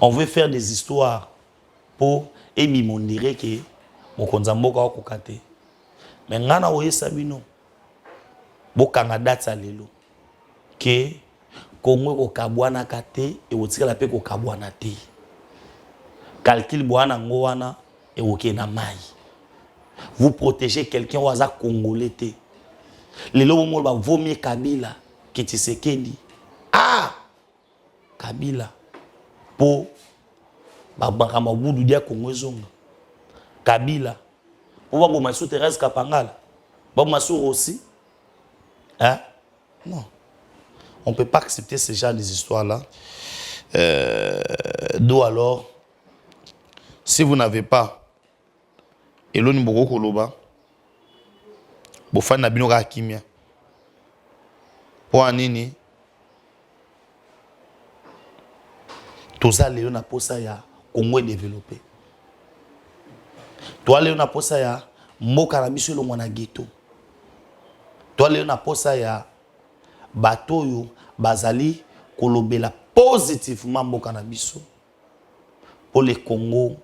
Speaker 2: On veut faire des histoires pour ébimondirer que mon konzamboka wa kokate. Mais ngana oye sabino. Bokanga date lelo. Que Congo ko kabwana kate et otika la pe ko kabwana te. Calcul bwana ngowana et oké na mai. Vous protégez quelqu'un au hasard congolais te. Lelo mo ba vomie Kabila ki Tshisekedi. Ah! Kabila po ba bakama budu dia Congo zonga. Kabila po ba boma sou Thérèse Kapangala. Ba boma sou aussi. Hein? Non. On ne peut pas accepter ce genre d'histoires-là. D'où alors, si vous n'avez pas, et l'on est koloba, vous faites un binoga kimia. Pour anini, tout ça, Léon a posé ya Congo développé. Toi, Léon a posé ya Mokarabiso le mwana ghetto. Toi, Léon a posé ya Batoyo bazali kolobela positivement mboka na biso pour le Congo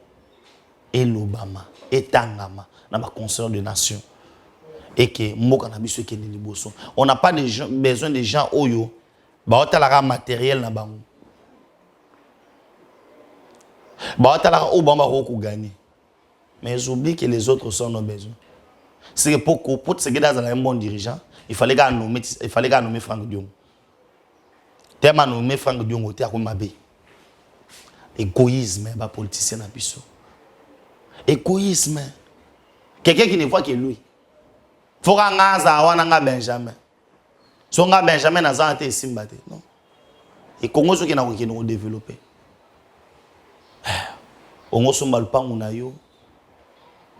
Speaker 2: et l'Obama et Tangama dans ma concert de nation et que mboka na biso ke liboso. On n'a pas besoin de gens oyo ba otalaka matériel na bango. Ba otalaka Obama ko gagner. Mais j'oublie que les autres sont nos besoins. C'est que pour ce qui est dans un bon dirigeant, il fallait qu'à nommer Franck Dion. Tellement nommer Franck Dion au théâtre Mabé. Égoïsme, bah politicien na biso. Égoïsme. Quelqu'un qui ne voit que lui. Faut qu'on ait Benjamin. Si on a Benjamin, on a été simbate. Non. Et Congo ce qui n'a pas développé. On a sombal pas on a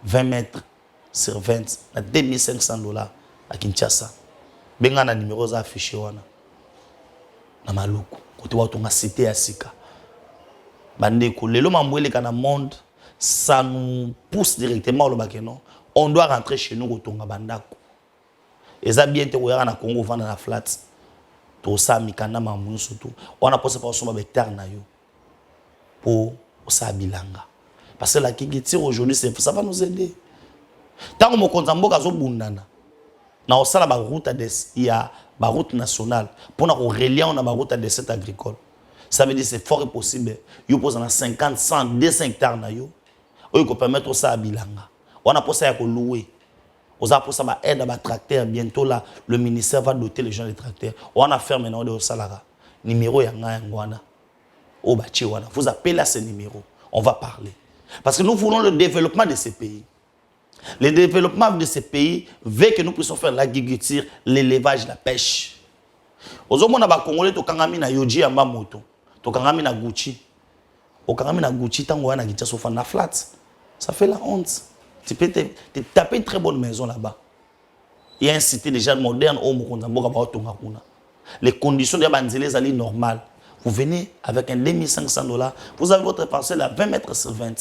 Speaker 2: 20 mètres sur 20 à $2500 à Kinshasa. Benga na numéro za affiché wana. Na maluku. Kote watu nga cité ya sika. Bandeko lelo mamwele kana monde ça nous pousse directement au bakeno. On doit rentrer chez nous kotonga bandako. Eza bien te koyaka na Congo vanda na flat. To sa mikanda mamu surtout. On a posé par somba hectare na yo. Pour ça bilanga. Parce que la Kigiti aujourd'hui ça va nous aider. Tant que mon konzamboka zo bundana. Na osala ba route il y a ba route nationale pour na relier on a ba route de cette agricole. Ça veut dire c'est fort possible. Yo pose na 50 100 200 hectares na yo. Oyo ko permettre ça bilanga. On a posé ya ko louer. On a posé ba aide ba tracteur bientôt là le ministère va doter les gens de tracteurs. On a fait maintenant de salara. Numéro ya ngwana. O ba chi wana. Vous appelez à ce numéro. On va parler. Parce que nous voulons le développement de ces pays. Le développement de ces pays veut que nous puissions faire l'agriculture, l'élevage, la pêche. Aujourd'hui, on a Congolais to kangami na yoji amba moto, to kangami na Gucci. Au kangami na Gucci tango wana gitia sofa na flat. Ça fait la honte. Tu peux te taper une très bonne maison là-bas. Il y a un cité de gens modernes au Mokonzamboka ba otonga kuna. Les conditions de banzele zali normales. Vous venez avec un $2500, vous avez votre parcelle à 20 mètres sur 20.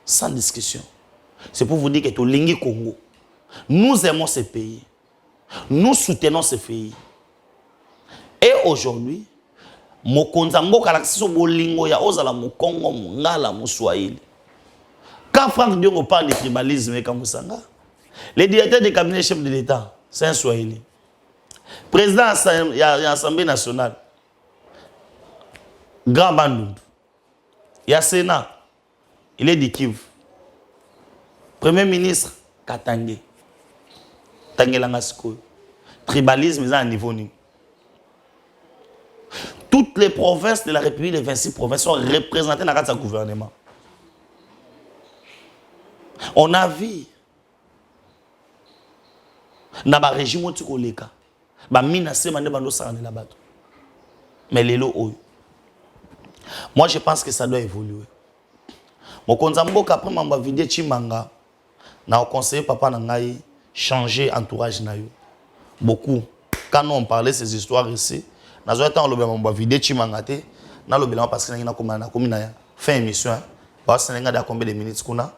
Speaker 2: Sans discussion. C'est pour vous dire que tout lingi Congo. Nous aimons ce pays. Nous soutenons ce pays. Et aujourd'hui, mokonza mboka la kiso bolingo ya ozala mo Congo mo ngala mo Swahili. Quand Franck Diongo parle de tribalisme et Kamusanga, le directeur du cabinet chef de l'État, c'est un Swahili. Président de l'Assemblée nationale, Grand Bandou. Il y a Sénat, il est du Kivu. Premier ministre, Katangé. Tangelangasko. Tribalisme, ils ont un niveau. Toutes les provinces de la République, les 26 provinces, sont représentées dans le gouvernement. On a vu dans le régime où tu es, mais les lots. Moi, je pense que ça doit évoluer. Mon konzambo après m'a vidé Chimanga, n'a conseillé papa Nangaï changer entourage na yo. Beaucoup. Quand on parlait de ces histoires ici, n'a pas temps le m'a vidé Chimanga te, n'a le bilan parce que n'a comme na fin émission. Parce que n'a combien de minutes qu'on a?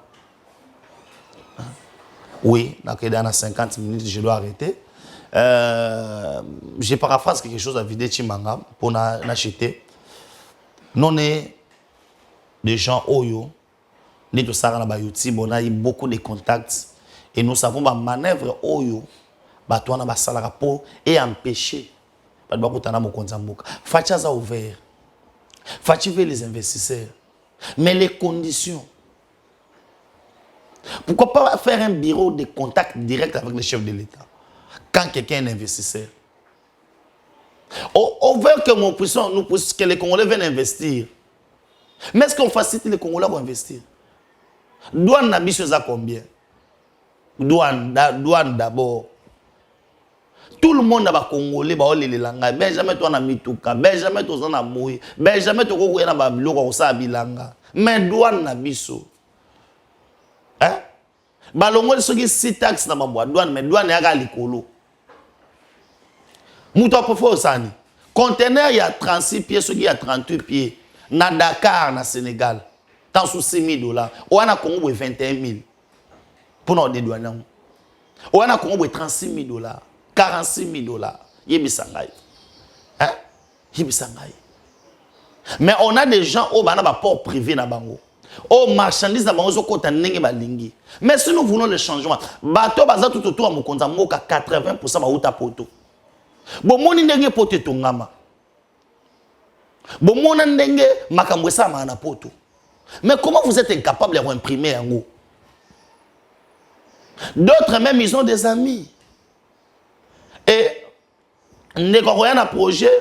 Speaker 2: Oui, dans 50 minutes, je dois arrêter. J'ai paraphrase quelque chose à vider Chimanga pour l'acheter. Nous sommes des gens Oyo, nous sommes on a eu beaucoup de contacts et nous savons que la manœuvre Oyo, pour et empêcher. Facha ouvert. Facha les investisseurs. Mais les conditions. Pourquoi pas faire un bureau de contact direct avec le chef de l'État quand quelqu'un est un investisseur? On veut que les Congolais viennent investir. Mais est-ce qu'on facilite les Congolais pour investir? Douane n'a pas combien? Douane d'abord. Tout le monde a Congolais, les langues. Benjamin toi na mituka, Benjamin toi na moui, Benjamin toi ko na ba biloko sa bilanga. Mais douane na biso. Hein? Balongo soki si taxe na mabwa douane, mais douane ya ga likolo. Mouto pour sani. Conteneur il y a 36 pieds, ce qui a 38 pieds. Na Dakar, na Sénégal. Tant sous 6 000 $. Ou en a Congo 21 000. Pour nous dédouaner. Ou en a Congo 36 000 $. 46 000 $. Yébisangay. Hein? Yébisangay. Mais on a des gens au bana ba port privé na bango. Au marchandise na bango zo kota ndenge balingi. Mais si nous voulons le changement, bato baza tout autour à mokonza moka 80% ba uta poto. Bon moni ndenge poto tongama. Bon mona ndenge makambo sa mana poto. Mais comment vous êtes incapable de imprimer en haut? D'autres même ils ont des amis. Et ne kokoya na projet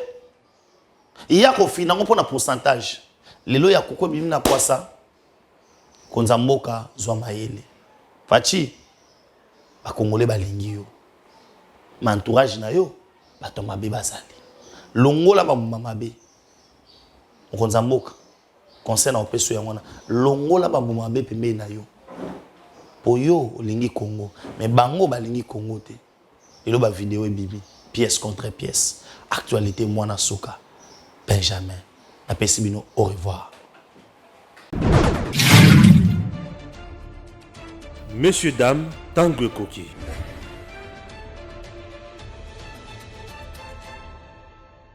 Speaker 2: il y a ko finango pour un pourcentage. Lelo ya koko bimi na kwasa konza mboka zwa mayele. Fachi ba Congolais balingi yo. Ma entourage na yo bato mabe bazali. Longola ba mamabe. Konza mboka concerne en peso ya wana. Longola ba mamabe pembe na yo. Po yo lingi Congo, mais bango balingi Congo te. Lelo ba vidéo bibi, pièce contre pièce. Actualité mwana soka. Benjamin. Napesibino, au revoir.
Speaker 1: Messieurs, dames, Tanguy Koki.